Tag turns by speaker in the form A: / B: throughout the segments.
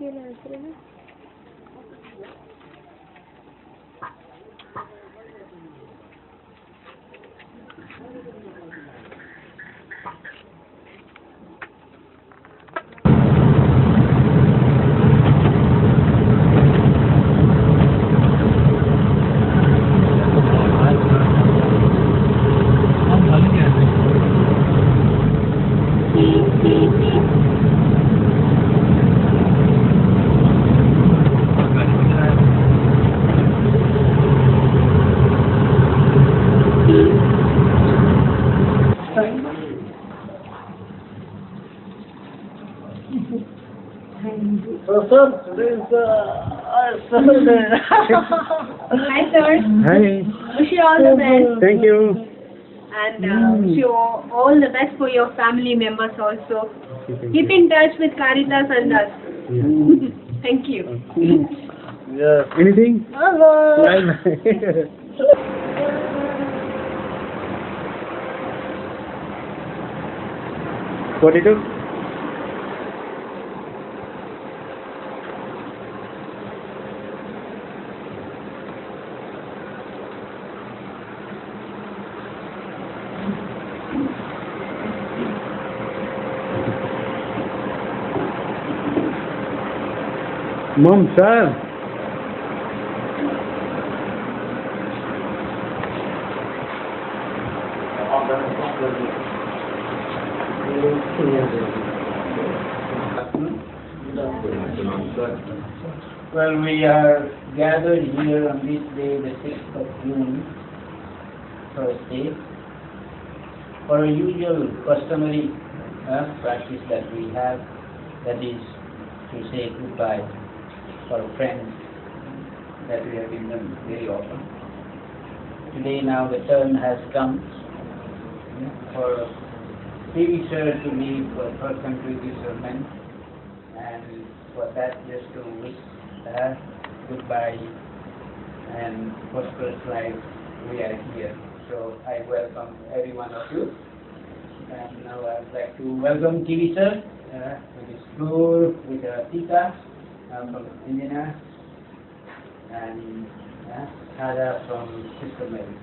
A: So, sir, today is our special day.
B: Hi, sir.
C: Hi.
B: Wish you all the best.
C: Thank you.
B: And wish you all the best for your family members also. Keep in touch with CARITAS and us.
C: Yeah.
B: Thank you.
A: Yes.
C: Anything?
A: Hello.
C: Bye. 42. Mom, sir.
D: Well, we are gathered here on this day, the 6th of June, Thursday, for a usual customary practice that we have, that is to say goodbye for friends that we have been done very often. Today now the turn has come for TV sir to leave for her country discernment, and for that just to wish her goodbye and prosperous life. We are here. So I welcome every one of you. And now I'd like to welcome TV sir with his tour with Tika from India and Hada from Sister Mary.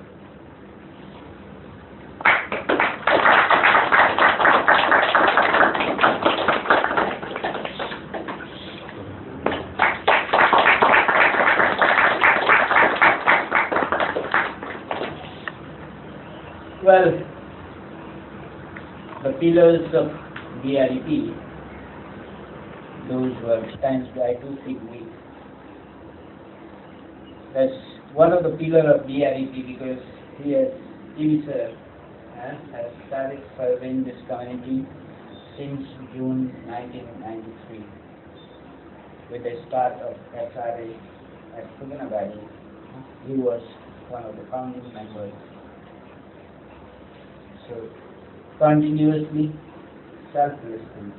D: Well, the pillars of BREP, those were stands by 2 feet weak. That's one of the pillars of BREP because he has started serving this community since June 1993 with the start of SRA at Puganabadi. He was one of the founding members. So continuously, selflessly,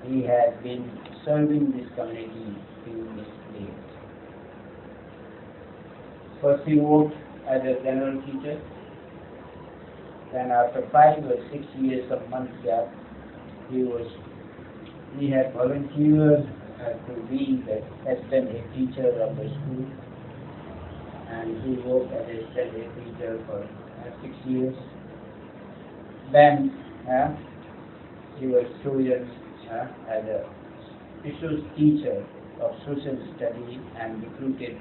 D: he has been serving this community during this period. First he worked as a general teacher. Then after 5 or 6 years of months gap, he had volunteered to be the assistant head teacher of the school, and he worked as a assistant head teacher for 6 years. Then he was 2 years as a resource teacher of social study and recruited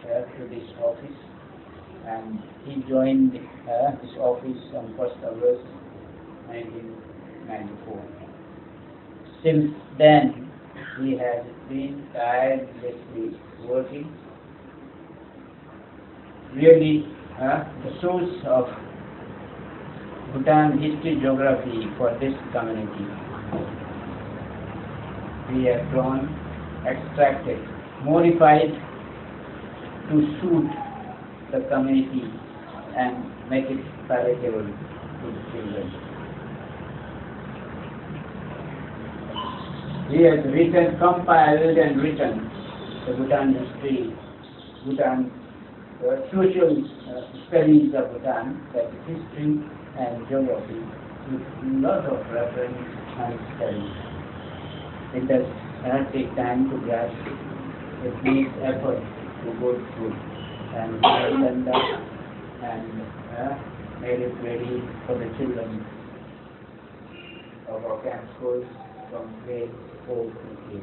D: to this office, and he joined this office on 1st August 1994. Since then, he has been tirelessly working, really the source of Bhutan history geography for this community. We have drawn, extracted, modified to suit the community and make it palatable to the children. He has written, compiled and written the Bhutan history, Bhutan social studies of Bhutan, that is history and geography, with a lot of reference and studies. It has take time to grasp it. It needs effort to go through, and we have done that and made it ready for the children of our camp schools from grade 4 to 8.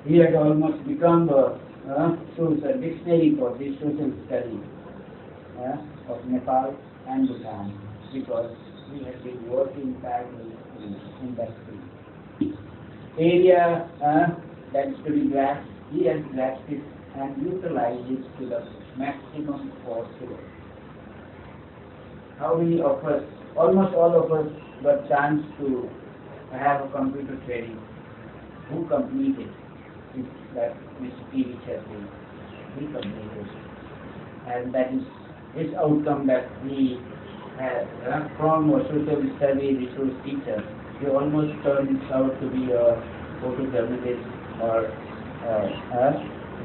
D: He had almost become a dictionary for the social studies of Nepal and Bhutan, because we have been working parallel in that field. Area that is to be grasped, he has grasped it and utilized it to the maximum possible. How many of us, almost all of us, got chance to have a computer training? Who completed it? That Mr. P. Jhapa, he completed. And that is his outcome that he had from a social study resource teacher. He almost turned out to be a photojournalist or a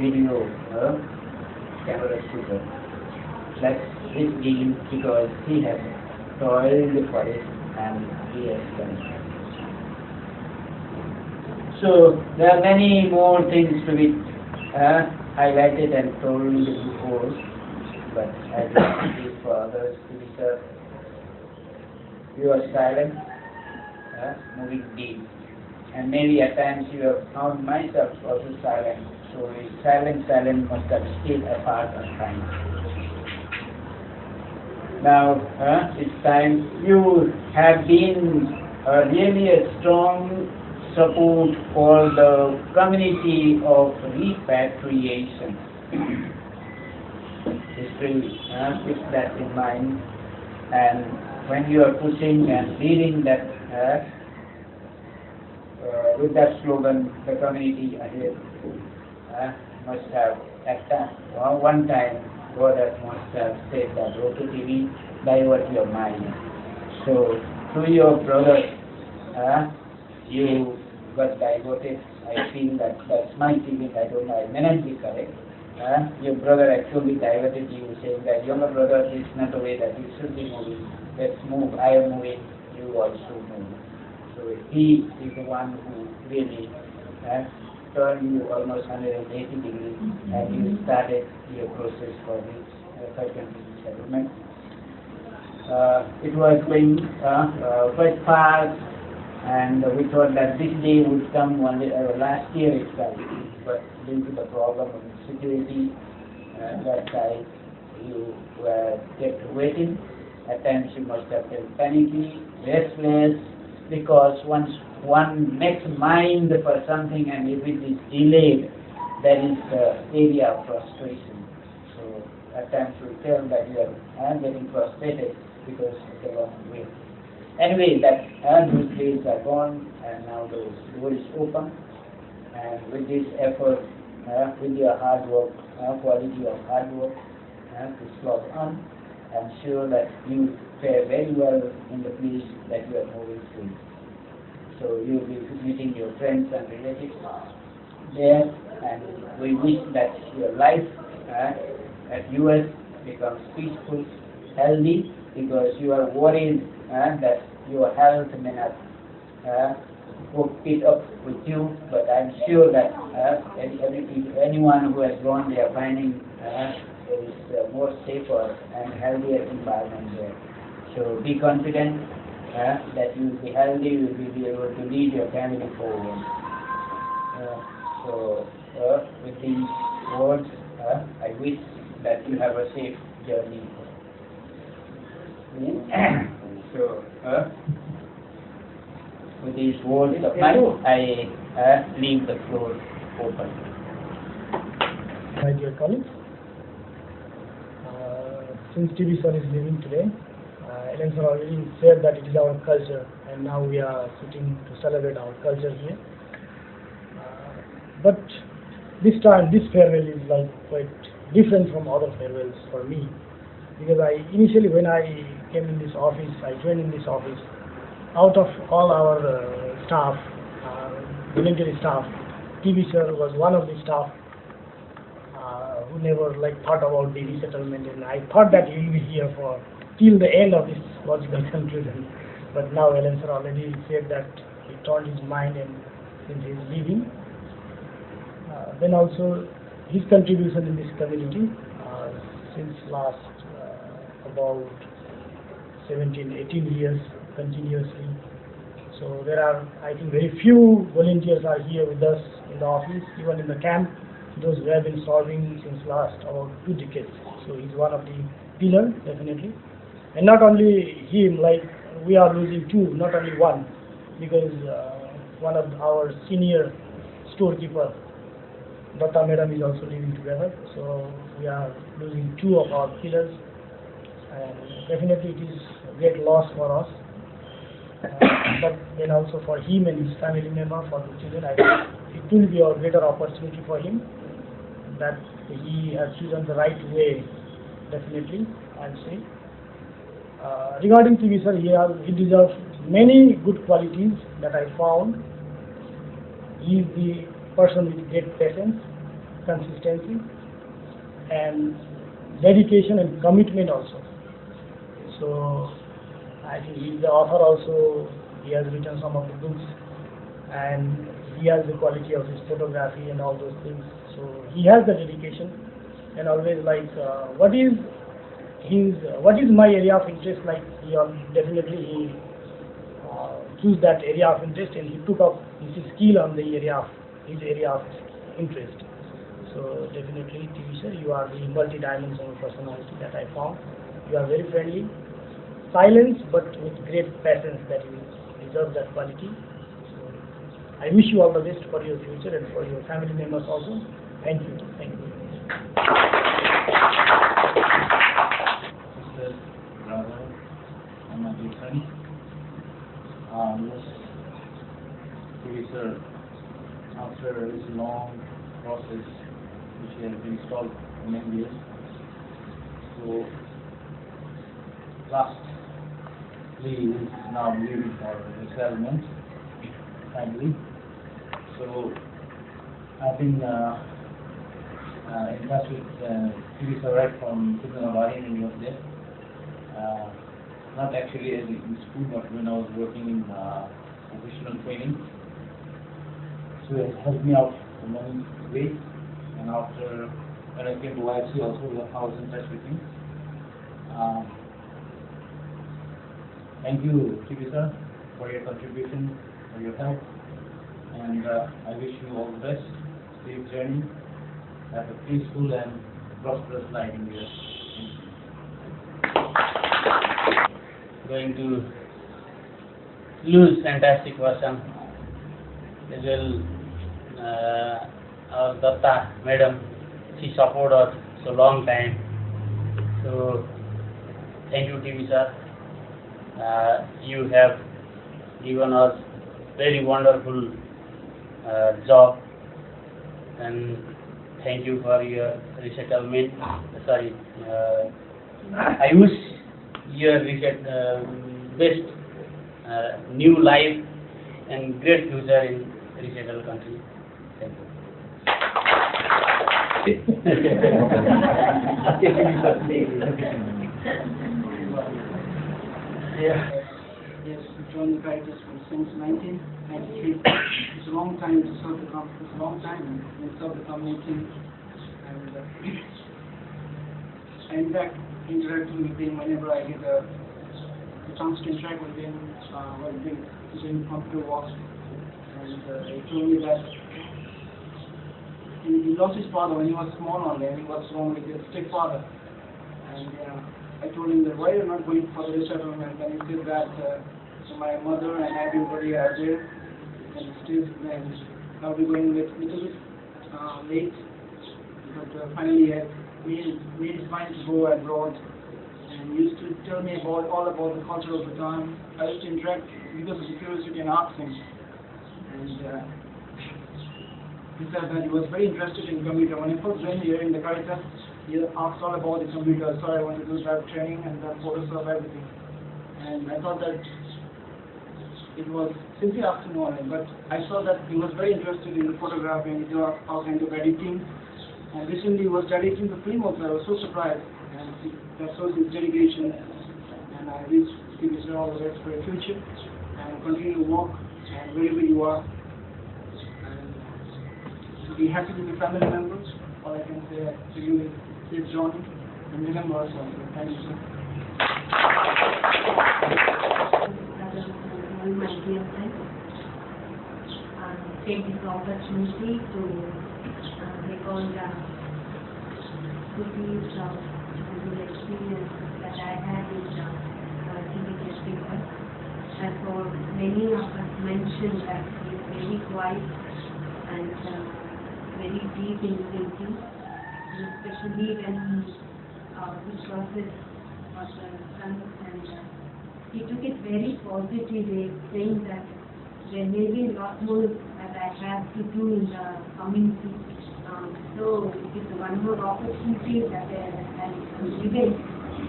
D: video camera shooter. That's his deal, because he has toiled for it and he has done it. So there are many more things to be highlighted and told before, but I will leave for others to be served. You are silent, moving deep, and maybe at times you have found myself also silent. So silent must have stayed apart of time. Now it's time. You have been really a strong support for the community of repatriation. History keeps that in mind, and when you are pushing and leading that with that slogan, the community ahead must have at one time God must have said that okay TV, divert your mind. So through your brother you got diverted. I feel that that's my feeling. I don't know, I may not be correct. Your brother actually diverted you, saying that younger brother, is not the way that you should be moving. Let's move. I am moving, you also move. So he is the one who really turned you almost 180 degrees, and you started your process for this secondary settlement. It was going quite fast, and we thought that this day would come one day, last year itself, but due to the problem of security that side, you were kept waiting. At times you must have felt panicky, restless, because once one makes mind for something and if it is delayed, that is the area of frustration. So at times we feel that you are getting frustrated because of the long wait. Anyway, those days are gone, and now those doors open, and with this effort, with your hard work, quality of hard work, to slog on, I'm sure that you fare very well in the place that you are moving to. So you will be meeting your friends and relatives there, and we wish that your life at US becomes peaceful, healthy, because you are worried that your health may not hook it up with you, but I'm sure that anyone who has gone, they are finding there is a more safer and healthier environment there. So be confident that you will be healthy, you will be able to lead your family forward. So with these words, I wish that you have a safe journey. So with these words of mine, I leave the floor open.
E: My dear colleagues, since TV Sir is leaving today, Ellen Sir already said that it is our culture, and now we are sitting to celebrate our culture here. But this time, this farewell is like quite different from other farewells for me, because initially when I came in this office, I joined in this office, out of all our staff, military staff, TV Sir was one of the staff who never thought about the resettlement, and I thought that he will be here for till the end of this logical conclusion. But now Ellen Sir already said that he turned his mind and since he's leaving. Then also his contribution in this community since last about 17, 18 years continuously. So there are, I think, very few volunteers are here with us in the office, even in the camp, those who have been serving since last about 2 decades. So he's one of the pillars, definitely. And not only him, like we are losing 2, not only 1, because one of our senior storekeeper, Dr. Madam, is also living together. So we are losing 2 of our pillars, and definitely it is a great loss for us. But then also for him and his family member, for the children, I think it will be a greater opportunity for him that he has chosen the right way, definitely, I'll say. Regarding TV sir, he deserves many good qualities that I found. He is the person with great patience, consistency, and dedication and commitment also. So I think he is the author also. He has written some of the books, and he has the quality of his photography and all those things. So he has the dedication, and always like what is my area of interest, like definitely he choose that area of interest, and he took up his skill on the his area of interest. So definitely, TV sir, you are the multi-dimensional personality that I found. You are very friendly, silent, but with great patience, that you deserve that quality. So I wish you all the best for your future and for your family members also. Thank you. Thank you.
D: Sisters, brother, and my dear friend. Yes, really, sir, after this long process which has been stalled for many years, so lastly is now leaving for resettlement, family. So I've been in touch with Phyllis right from Bhutanese when he was there. Not actually as in school, but when I was working in professional training. So it helped me out in many ways. And after when I came to YFC also, I was in touch with him. Thank you, Chibi sir, for your contribution, for your help. And I wish you all the best, safe journey, have a peaceful and prosperous life in your
F: going to lose fantastic person as well. Our Datta madam, she supported us so long time. So thank you, TV sir. You have given us very wonderful job, and thank you for your resettlement. Sorry, I wish your best new life and great future in resettled country. Thank you.
G: Yes, we joined the CARITAS since 1993. It's a long time to serve the company. It's a long time and serve the community. And I interacting with him whenever I get the chance to interact with him while doing computer walks. And he told me that he lost his father when he was small only, and he was born with his stepfather. And I told him that why you're not going for the resettlement, and he said that my mother and everybody are there, and still, and I'll be going a little bit late, but finally I made his mind to go abroad, and he used to tell me all about the culture of Bhutan. I used to interact because of the curiosity and ask him, and he said that he was very interested in computer. When I first joined here in the CARITAS, he asked all about the computer, so I wanted to do drive training and the photos of everything. And I thought that it was since he asked me only, but I saw that he was very interested in photography and all kinds of editing. And recently he was editing the film also. I was so surprised, and that shows his dedication. And I wish him all the best for the future and continue to work and wherever you are. And be happy with your family members. All I can say to you is safe journey and remember us also. Thank you, sir.
H: All my dear friends, take this opportunity to recall the goodies of the experience that I had with CBK people. And for many of us mentioned that he is very quiet and very deep in thinking, especially when this process was done, and he took it very positively, saying that there may be a lot more that I have to do in the community. So it is one more opportunity that I am given.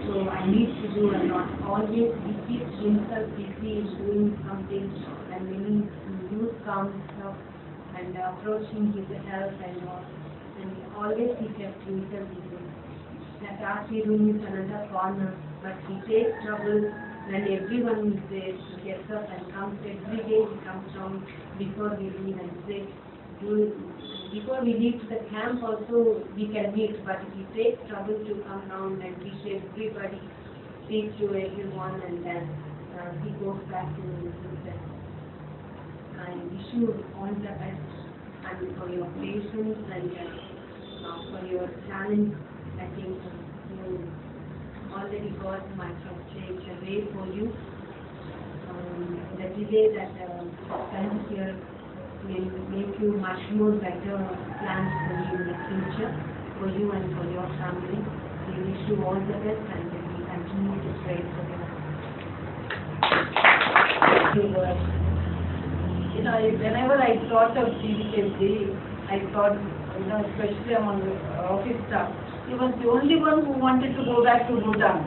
H: So I need to do a lot. Always he keeps himself busy doing something, and many youth comes up and approaching his help and all. And always he kept himself busy. That RP room is another corner, but he takes trouble when everyone is there. He gets up and comes every day. He comes down before we leave and says, before we leave to the camp also we can meet, but he takes trouble to come down and teach everybody, speak to everyone, and then he goes back to his business. I wish you all the best, and for your patience and for your talent. I think you already got much of change away for you. The delay that comes here will make you much more better plans for you in the future, for you and for your family. We wish you all the best, and we continue to pray for you.
I: Whenever I thought of CBKC, I thought, especially among the office staff, he was the only one who wanted to go back to Bhutan.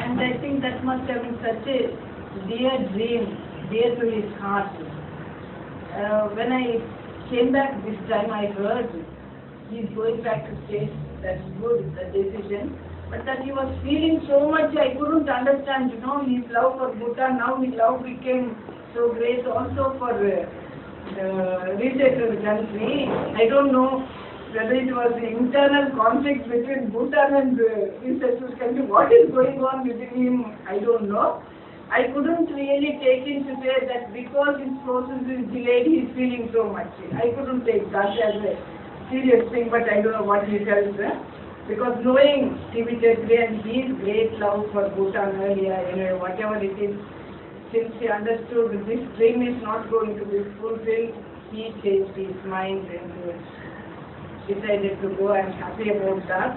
I: And I think that must have been such a dear dream, dear to his heart. When I came back this time, I heard he's going back to state. That's good, the decision. But that he was feeling so much, I couldn't understand, his love for Bhutan. Now his love became so great also for resettled country. I don't know whether it was the internal conflict between Bhutan and resettled country. What is going on within him, I don't know. I couldn't really take him to say that because his process is delayed, he is feeling so much. I couldn't take that as a serious thing, but I don't know what he tells. Because knowing TB and his great love for Bhutan earlier, whatever it is, since he understood this dream is not going to be fulfilled, he changed his mind and decided to go. I'm happy about that,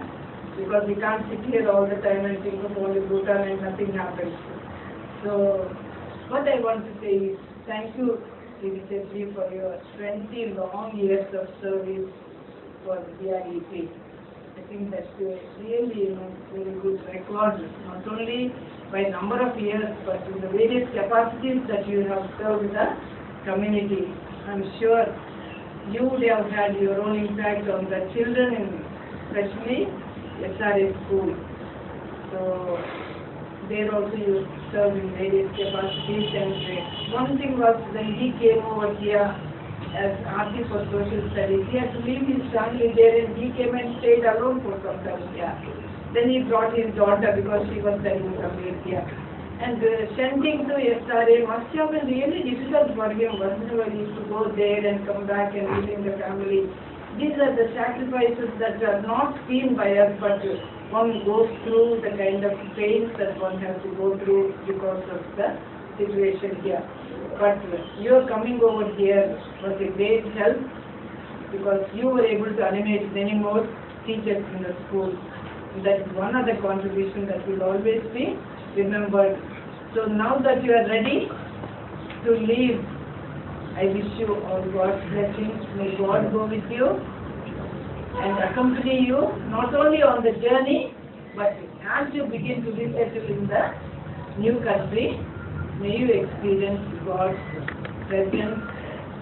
I: because we can't sit here all the time and think of only Bhutan and nothing happens. So, what I want to say is, thank you, TB, for your 20 long years of service for the REP. I think that's a really very good record, not only by number of years, but in the various capacities that you have served the community. I'm sure you would have had your own impact on the children, especially SRA school. So there also you served in various capacities. And one thing was, when he came over here as RP for Social Studies, he had to leave his family there, and he came and stayed alone for some time here. Then he brought his daughter because she was studying somewhere here. And sending to SRA must have been really difficult for him. Once in a while he used to go there and come back and live in the family. These are the sacrifices that are not seen by us, but one goes through the kind of pains that one has to go through because of the situation here. But your coming over here was a great help, because you were able to animate many more teachers in the school. That is one of the contributions that will always be remembered. So now that you are ready to leave, I wish you all God's blessings. May God go with you and accompany you, not only on the journey, but as you begin to resettle in the new country. May you experience God's presence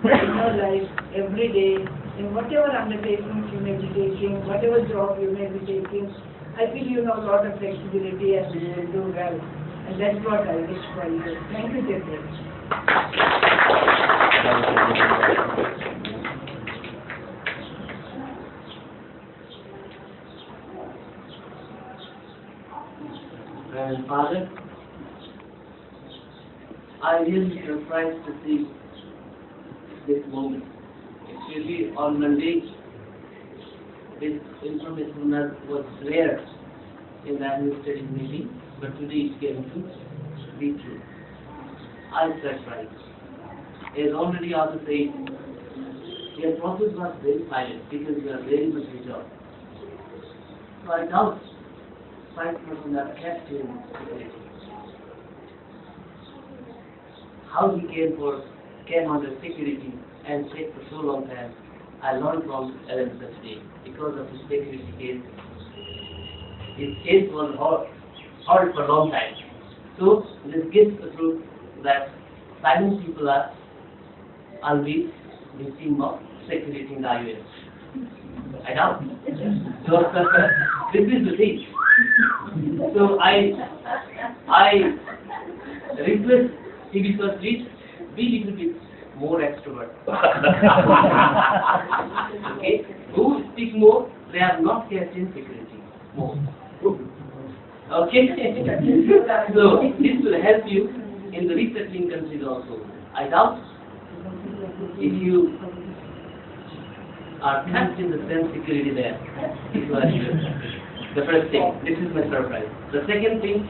I: in your life every day, in whatever undertakings you may be taking, whatever job you may be taking. I feel you have a lot of flexibility and you will do well. And that's what I wish for you. Thank you, Jhapa.
J: And Father, I really surprised to see this moment. Actually, on Monday, this information was rare in the administrative meeting, but today it came to be true. I was surprised. As already also said, your process was very silent because you are very much reserved. So I doubt 5% are kept in security. How he came under security and stayed for so long time, I learned from 11th day because of his security case. His case was held for a long time. So this gives the truth that silent people are always victim of security in the IOS. I doubt. So this is the thing. So I request TV sir, please be little bit more extrovert. Okay? Who speak more, they are not kept in security. More. Okay? So this will help you in the resettling countries also. I doubt if you are kept in the same security there, it was the first thing. This is my surprise. The second thing,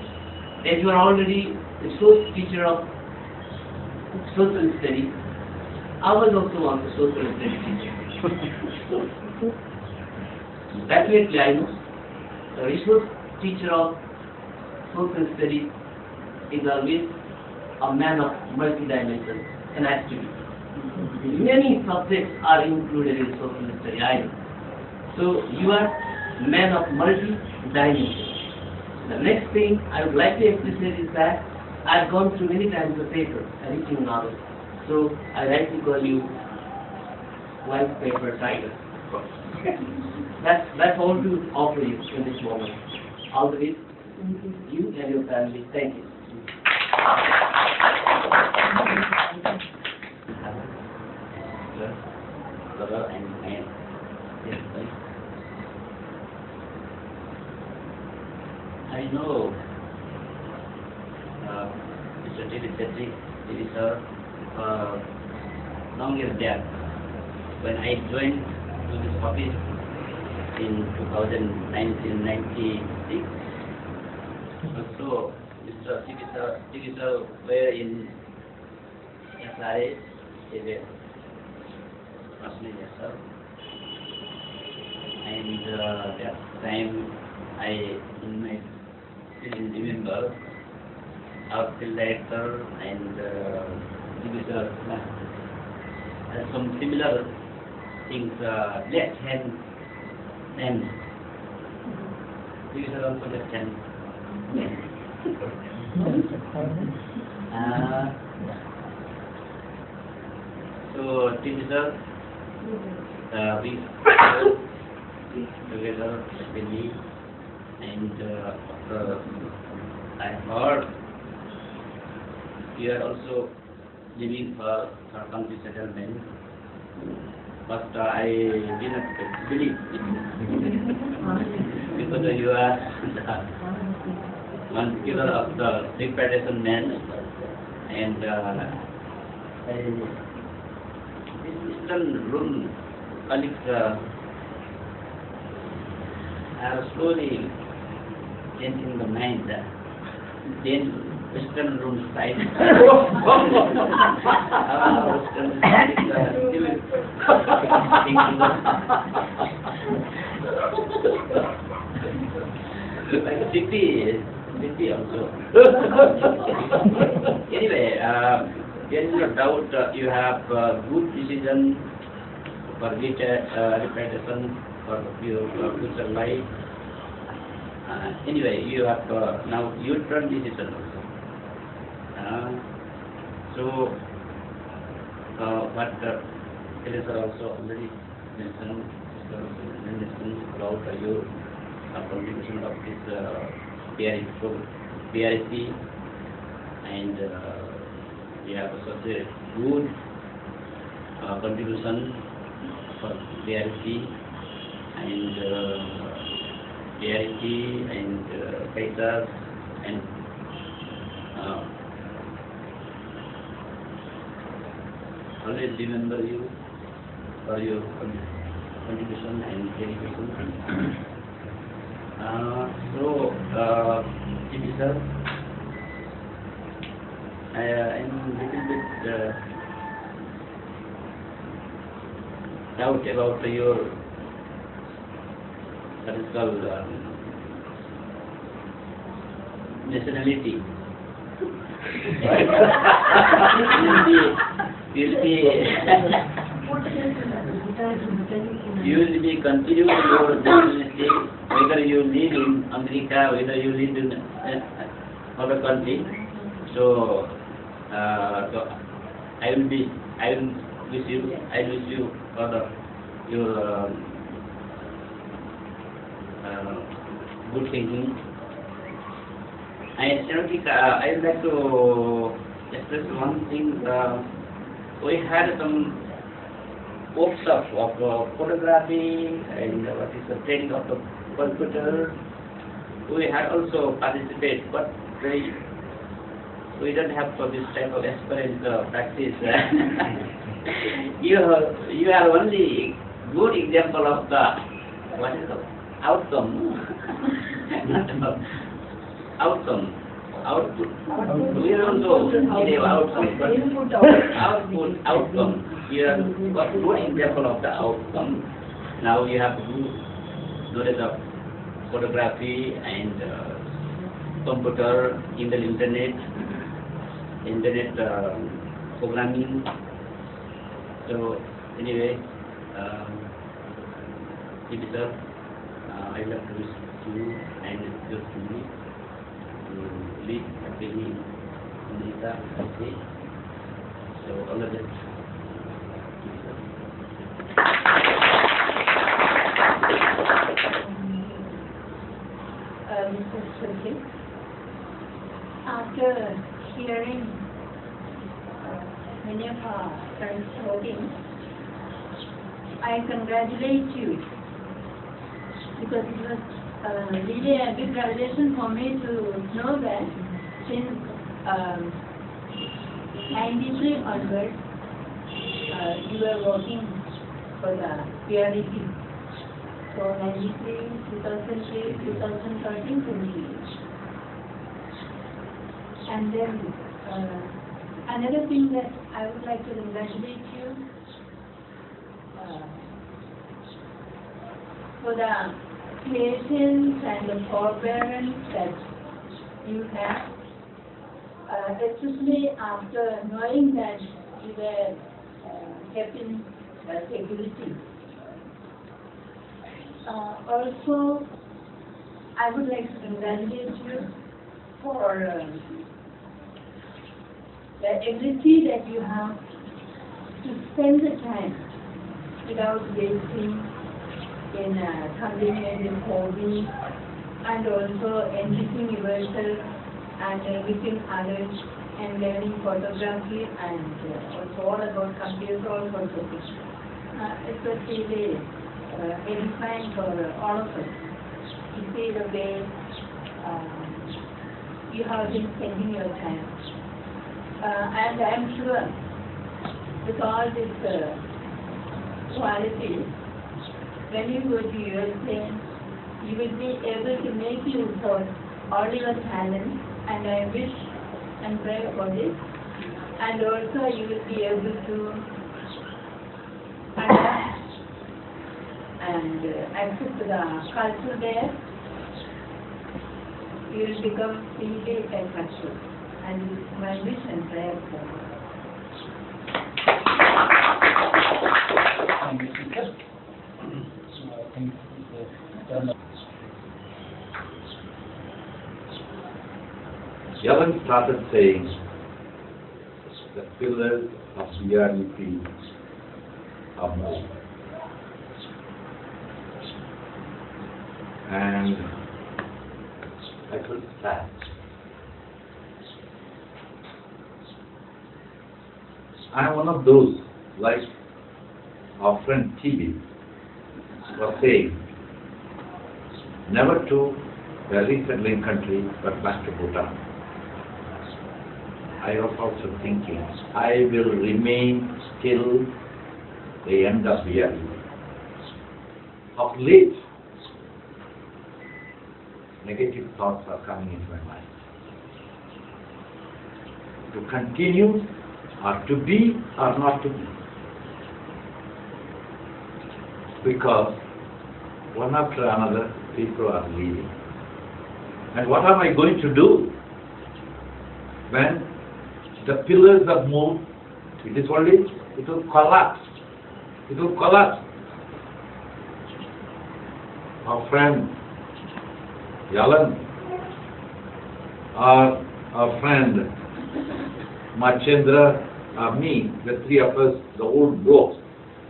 J: that you are already a social teacher of social studies, I was also on the social studies teacher. Definitely I know. The resource teacher of social studies is always a man of multi-dimensions and has to be. Many subjects are included in social study. I know. So you are man of multi-dimensions. The next thing I would like to appreciate is that I've gone through many times the paper, writing novels. So I like to call you white paper tiger. That's all to offer you in this moment. All the best, you and your family. Thank you.
F: Brother and man. Yes, right. I know Mr. T.V. sir, long years back, when I joined to this office in 1996. So, Mr. T.V. sir were in SRA area, Australia, sir. And that time I still remember our field director and division some similar things, left hand and division also left hand. So division we together with me, and after I heard you are also living for country settlement, but I did not believe it because you are one pillar of the repatriation man, and this Eastern room colleagues are slowly changing the mind. Then Western room style. Western style is still like city also. Anyway, there is no doubt you have good decision for repatriation for your future life. Anyway, you have now your turn decision also. So, what Elisa also already mentioned about your contribution of this PRC, and you have such a good contribution for PRC and CARITAS and CARITAS and always remember you for your contribution and dedication. Chief sir, I'm little bit doubt about your that is called nationality. You will be continuing your nationality whether you live in America, whether you live in other country. So I will wish you for your good thinking. I would like to express one thing. We had some workshops of photography and what is the training of the computer. We had also participated, but we don't have for this type of experience practice. You are only good example of the what is the outcome. Output. We don't know outcome, but outcome. You are got good example of the outcome. Now you have good knowledge of photography and computer, internet programming. So anyway, sir, I would like to wish you and your family to live happily in America. Okay. So all of that.
B: Mr. Sujit, after hearing many of our friends talking, I congratulate you because it was really a big revelation for me to know that since 93 onwards, you were working for the PRDP. So 93, 2003, 2013, 28. And then another thing that I would like to congratulate you for the patience and the forbearance that you have, especially after knowing that you were kept in security. Also, I would like to congratulate you for the ability that you have to spend the time without wasting in something in hobby and also enriching yourself and enriching others and learning photography and also all about computers, all sorts of things. It was really edifying for all of us to see the way you have been spending your time. And I am sure with all these qualities, when you go to USA, you will be able to make use of all your talents, and I wish and pray for this. And also you will be able to adapt and accept the culture there. You will become really effective, and this is my wish and prayer for you.
K: Yavan started saying the pillars of reality are more. And I felt sad. I am one of those, like our friend TV was saying, never to a resettling country but back to Bhutan. I was also thinking, I will remain till the end of the year. Of late, negative thoughts are coming into my mind. To continue, or to be, or not to be. Because one after another, people are leaving. And what am I going to do when the pillars are moved? It will collapse. It will collapse. Our friend Yalan, our friend Machendra, me, the three of us, the old blokes,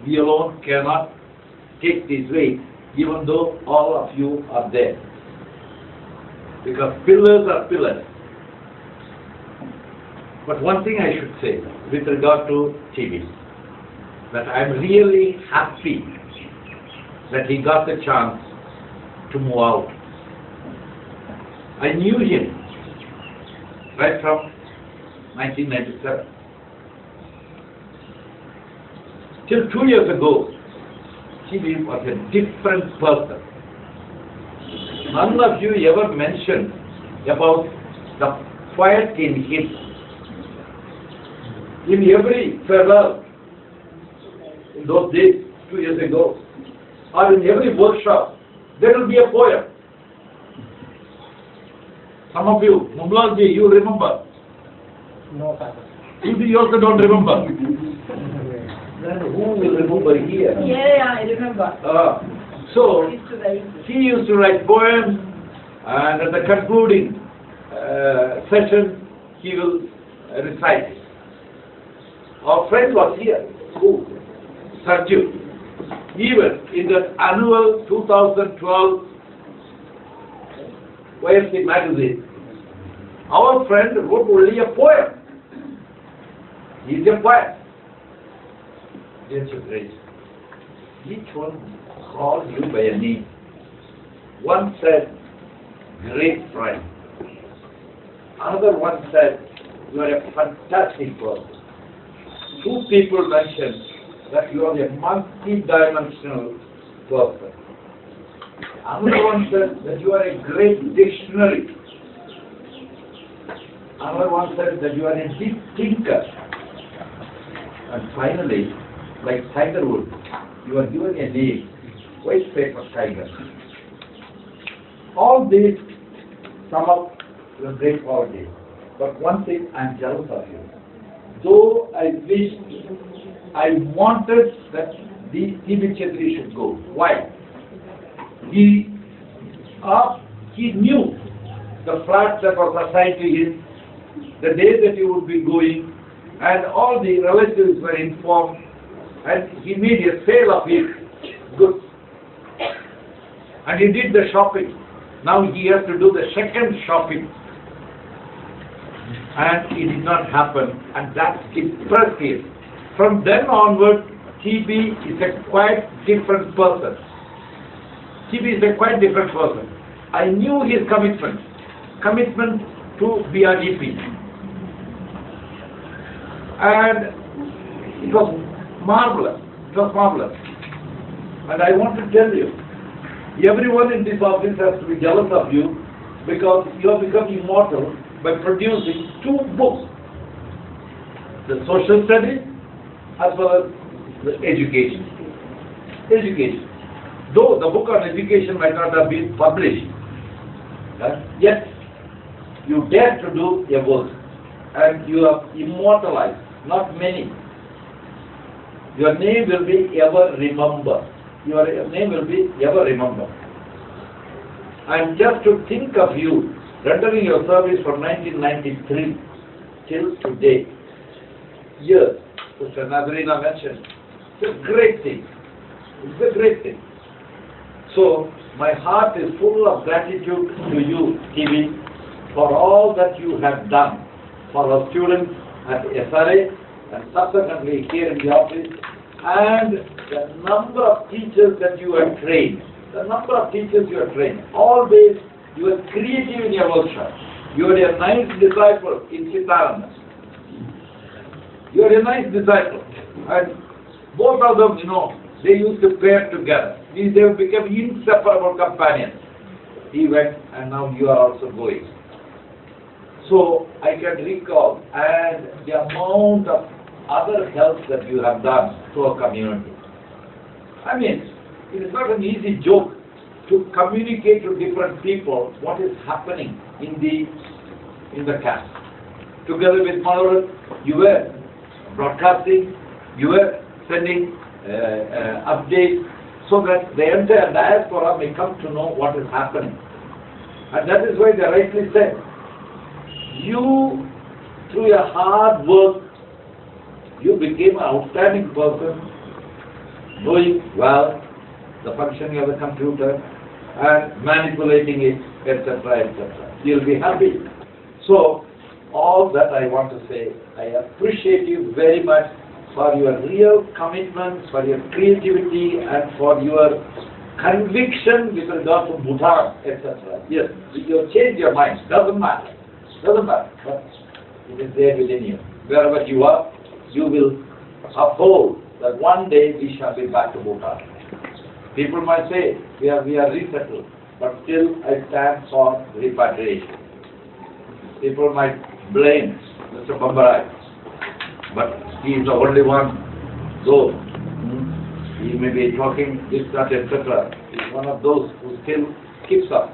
K: we alone cannot take this weight, even though all of you are there. Because pillars are pillars. But one thing I should say with regard to TV, that I'm really happy that he got the chance to move out. I knew him right from 1997. Till 2 years ago, TV was a different person. None of you ever mentioned about the quiet in him. In every farewell, in those days, 2 years ago, or in every workshop, there will be a poem. Some of you, Mumlalji, you remember?
E: No, Father.
K: You also don't remember. Then who will remember here?
I: Yeah, I remember.
K: So,
I: Used to write.
K: he used to write poems, and at the concluding session, he will recite it. Our friend was here, who? Sarju. Even in the annual 2012 YFC magazine, our friend wrote only a poem. He is a poet. Dear children, each one called you by a name. One said, great friend. Another one said, you are a fantastic person. Two people mentioned that you are a multi-dimensional person. Another one said that you are a great dictionary. Another one said that you are a deep thinker. And finally, like Tiger Woods, you are given a name, white paper tiger. All these sum up your great qualities. But one thing, I am jealous of you. Though I wanted that the T.B. Chetri should go. Why? He knew the flats that was assigned to him, the day that he would be going, and all the relatives were informed, and he made a sale of his goods. And he did the shopping. Now he has to do the second shopping. And it did not happen, and that impressed him. From then onward, TB is a quite different person. TB is a quite different person. I knew his commitment to BRDP. And it was marvelous. And I want to tell you, everyone in this office has to be jealous of you because you have become immortal by producing 2 books, the social studies as well as the education. Though the book on education might not have been published, yet you dare to do a work and you have immortalized, not many. Your name will be ever remembered. Your name will be ever remembered. And just to think of you rendering your service from 1993 till today, years, Sister Nazarina mentioned, it's a great thing. It's a great thing. So, my heart is full of gratitude to you, TV, for all that you have done for our students at SRA and subsequently here in the office, and the number of teachers that you have trained. Always you are creative in your workshop. You are a nice disciple in Sitarana. You are a nice disciple. And both of them, they used to pair together. They become inseparable companions. He went and now you are also going. So I can recall and the amount of other help that you have done to our community. I mean, it is not an easy joke to communicate to different people what is happening in the camp. Together with Manohar, you were broadcasting, you were sending updates so that the entire diaspora may come to know what is happening. And that is why they rightly said, you, through your hard work, you became an outstanding person, knowing well the functioning of the computer and manipulating it, etc., etc. You'll be happy. So, all that I want to say, I appreciate you very much for your real commitment, for your creativity, and for your conviction with regard to Bhutan, etc. Yes, you have changed your mind. Doesn't matter. Doesn't matter. But it is there within you. Wherever you are, you will uphold that one day we shall be back to Bhutan. People might say we are resettled, but still I stand for repatriation. People might blame Mr. Bambarai, but he is the only one, though he may be talking this, that, etc. He is one of those who still keeps up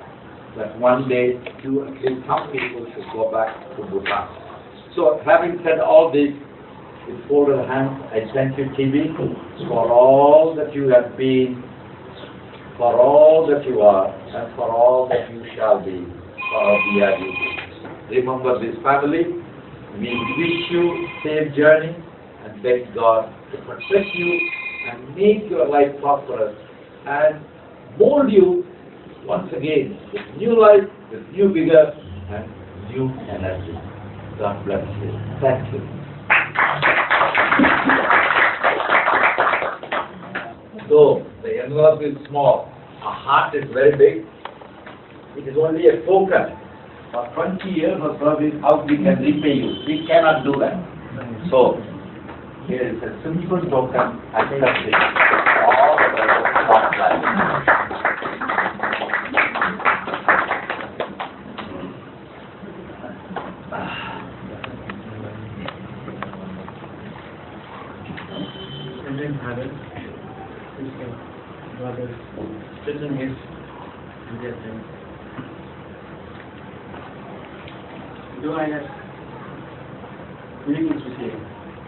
K: that one day at least some people should go back to Bhutan. So having said all this, with folded hands, I thank you, TB, for all that you have been, for all that you are, and for all that you shall be for our BRUB. Remember this family. We wish you safe journey and beg God to protect you and make your life prosperous and mold you once again with new life, with new vigor and new energy. God bless you. Thank you. So, the envelope is small. Our heart is very big. It is only a token. For 20 years of service, how we can repay you? We cannot do that. So, here is a simple token accepting all the God bless.
L: Brothers, children is their friends. Though I have many things to say,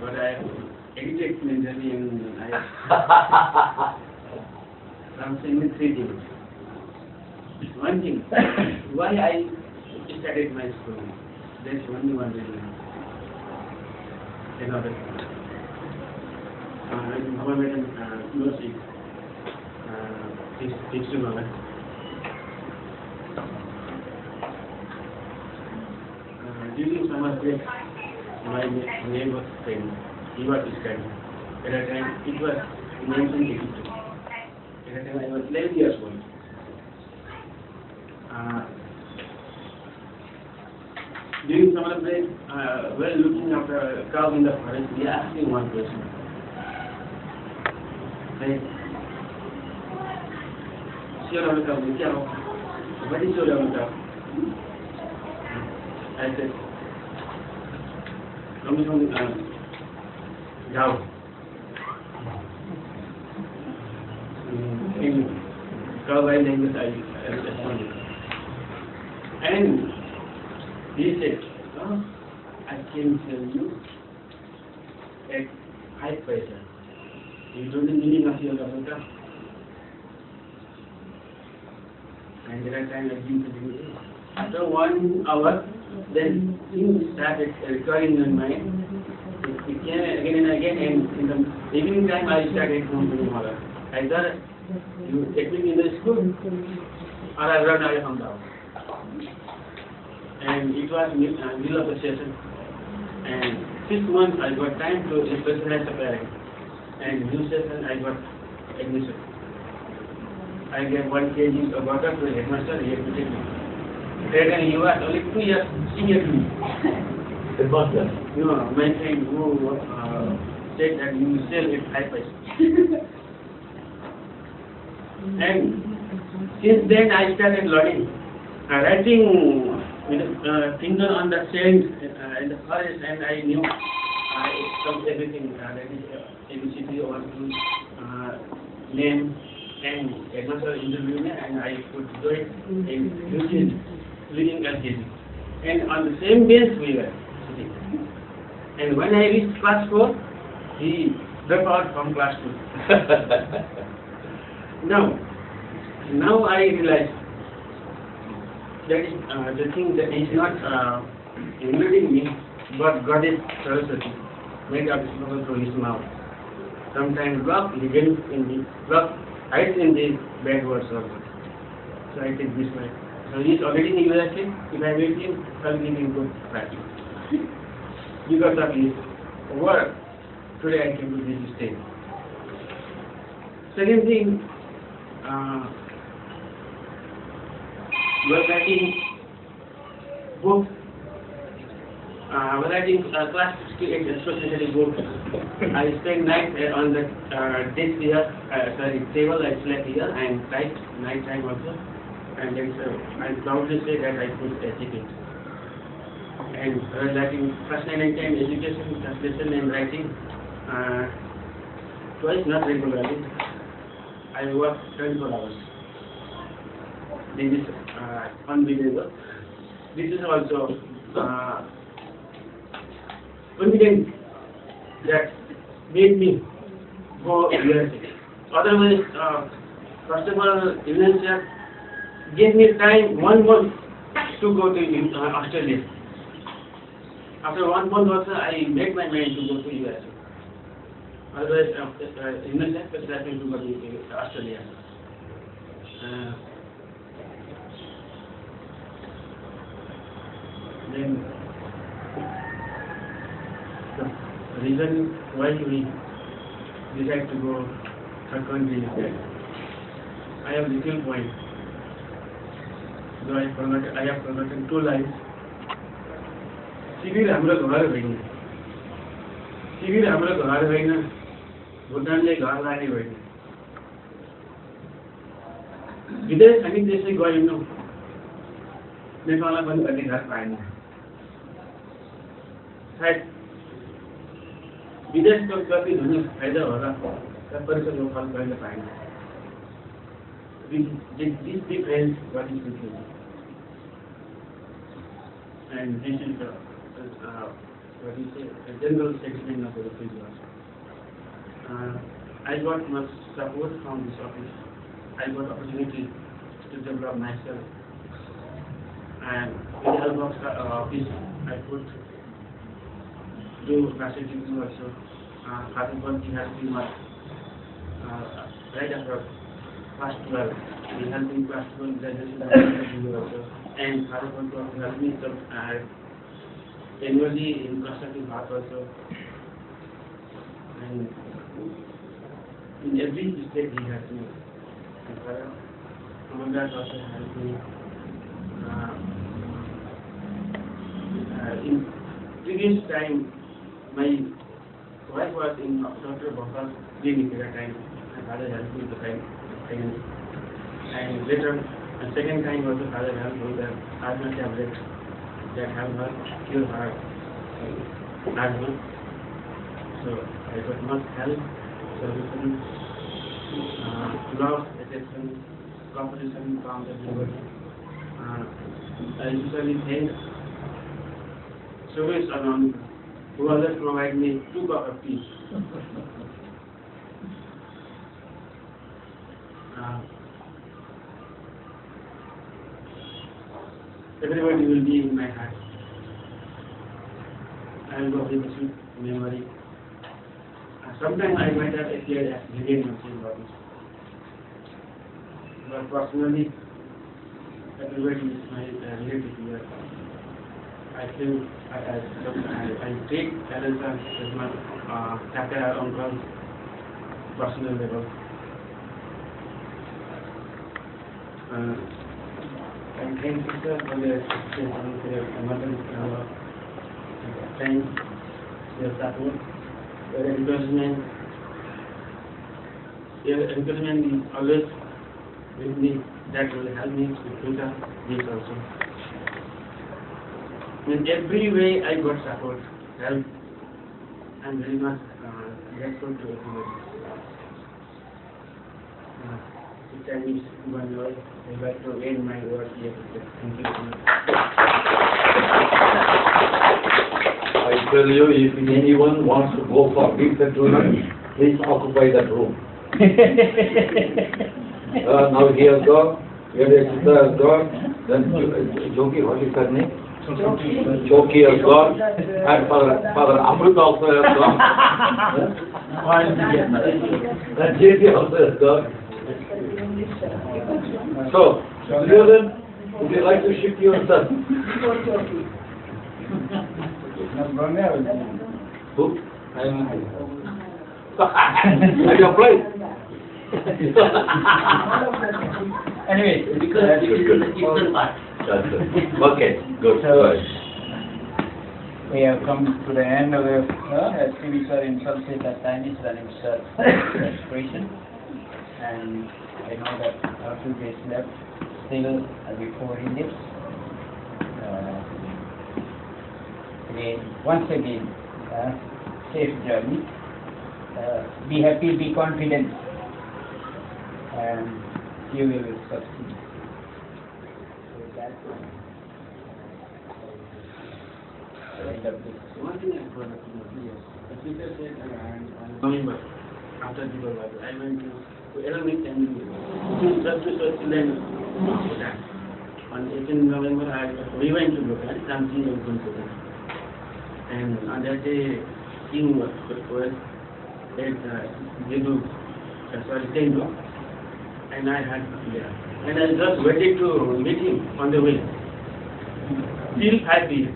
L: but I have edited mentally and I'm saying three things. One thing, why I started my school, there's only one reason. Another. Our madam knows it. Takes to Mama. During summer break, my neighbor's friend, he was studying. At that time, it was 1982. At that time, I was 11 years old. During summer break, while looking after a cow in the forest, we asked him one question. What is your cow? I said, coming from down. In cowboy language, I responded. And he said, oh, I can tell you at high pressure. You don't know the meaning of your cow. And at that time I came to the after 1 hour, then things started recurring in my mind. It came again and again, and in the evening time I started going to the mother. Either you take me in the school, or I run away from the house. And it was middle of the session. And 6 months I got time to specialize the parent. And new session I got admission. I get 1 kg of water to the headmaster, he had to take me. And you are only 2 years senior to me.
K: Headmaster.
L: No, my friend who said that you sell it high price. And since then I started learning, writing with finger on the sand in the forest, and I knew everything, that is ABCD or name and headmaster interview me, and I could do it in living LKG. And on the same bench we were sitting. And when I reached class 4, he dropped out from class 2. Now I realize that is the thing that is not including me, but God is Saraswati, made up through his mouth. Sometimes love begins in the love, hides in the bad words also. So I take this way. So he is already in the USA. If I meet him, I'll give him good practice. Because of his work, today I came to this stage. Second thing, was writing book, writing class 68 especially book. I spent night on the desk here, table, I slept here and night time also. And then I proudly say that I put a ticket. And writing first 9 and 10 education, translation and writing, twice, not regularly. I work 24 hours. This is unbelievable. This is also confident that made me go USA. Otherwise, first of all, UNICEF gave me time 1 month to go to Australia. After 1 month also, I made my mind to go to USA. Otherwise, UNICEF was asking to go to Australia. Then the reason why we decide to go third country is that I have little point. Though I have forgotten 2 lines. शिविर हाम्रो घर होइन, शिविर हाम्रो घर होइन, भुटानले घर लाने होइन। विदेश हामी त्यसै गएनौँ, नेपालमा पनि अधिकार पाएन। सायद विदेशको गति हुने फाइदा होला, तर परिश्रमको फल कहिले पाएन। This difference what is between, and this is the what you say, a general section of the refugees. I got much support from this office. I got opportunity to develop myself, and with the help of the office, I could do master degree also. Having one thing has been my right after class 12. He helped me class 12 graduation also, and Having one to help me some annually in constructing art also. And in every state he has me. And that also helped me. In previous time, my wife was in Dr. Bhutanese clinic at that time. My father helped me the time. And later, the second time also father helped me the asthma tablet that helped her cure her asthma. So I got much help, servicing, love, attention, cooperation from everybody. I usually thank service around who others provide me 2 cups of tea. Everybody will be in my heart. I will go with a sweet memory. Sometimes I might have appeared as Brigadier of St. Bobby's. But personally, everybody is my relative here. I feel I take Teresa as my Kaka uncle, personal level. And thank you, sir, for the assistance and for your emergency thank your support, your encouragement. Your encouragement is always with me. That will help me to future this also. In every way I got support, help. I'm very much grateful to everybody. If time is one word, I'd like to end my words here. Thank you very much.
K: I tell you, if anyone wants to go for big settlement, please occupy that room. Now he has gone, your sister has gone, then Joki, what is her name? Joki has gone, and Father Amrit also has gone. And JP also has gone. So, Susan, would you like to shift yourself? Who? At your place.
D: Anyway, because it's the eastern part.
K: Okay, good.
D: So, we have come to the end of the TV sir himself said that time is running short expression, and I know that a few days left still before India. Once again, safe journey. Be happy, be confident, and you will succeed. So that's
L: One thing I forgot to know, the teacher said November, after the Bible, I went to Economic and just to search children of Bhutan. On 18 November, we went to Bhutan, something was going to Bhutan. And on that day, King was at Jeju, Tengo, and I had and I just waited to meet him on the way till 5 p.m.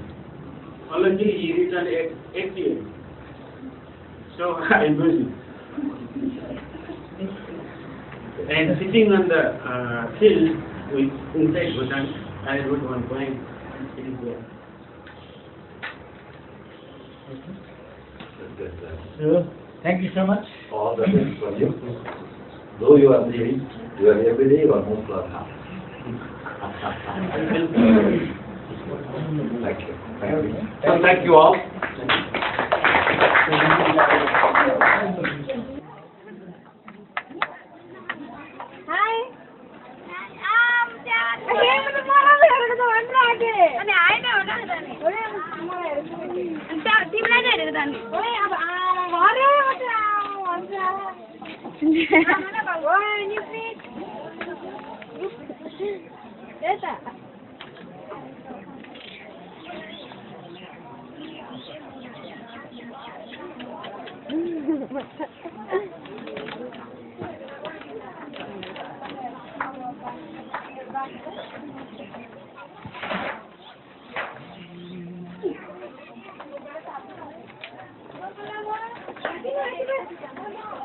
L: Only he returned at 8 p.m. So I busy. And sitting on the field inside Bhutan, I wrote one poem. It is there.
D: So, thank you so much.
K: All the best for you. Though you are living, you are every day you are most welcome. Thank you. Thank you. So thank you all.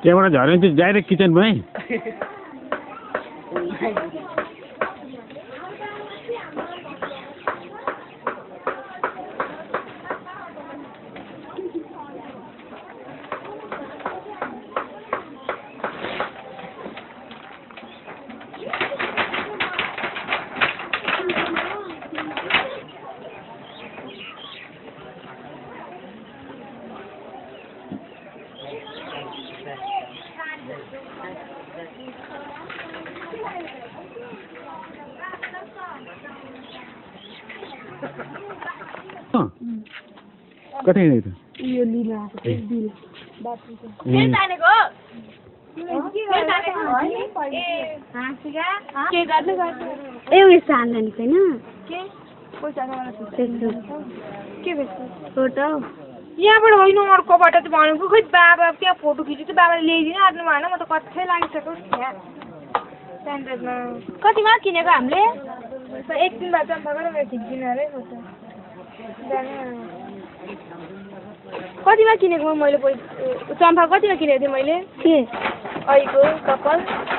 C: त्यहाँबाट झऱ्यो भने चाहिँ direct किचनमै कतै गयो त
M: यो लिला bill ए उयो सान्दैन छैन photo
N: यहाँबाट होइन अर्कोबाट त भनेको खोइ बाबा त्यहाँ फोटो खिच्नु चाहिँ बाबाले ल्याइदिनु आँट्नु भएन म त कतै लागिसक्यो यहाँ स्ट्यान्डर्डमा कतिमा किनेको हामीले एकदिन बाद चम्पाबाट मेरो खिच्दिनु अरे फोटो कतिमा किनेको मैले चम्पा कतिमा किनेको थिएँ मैले के अहिलेको कपाल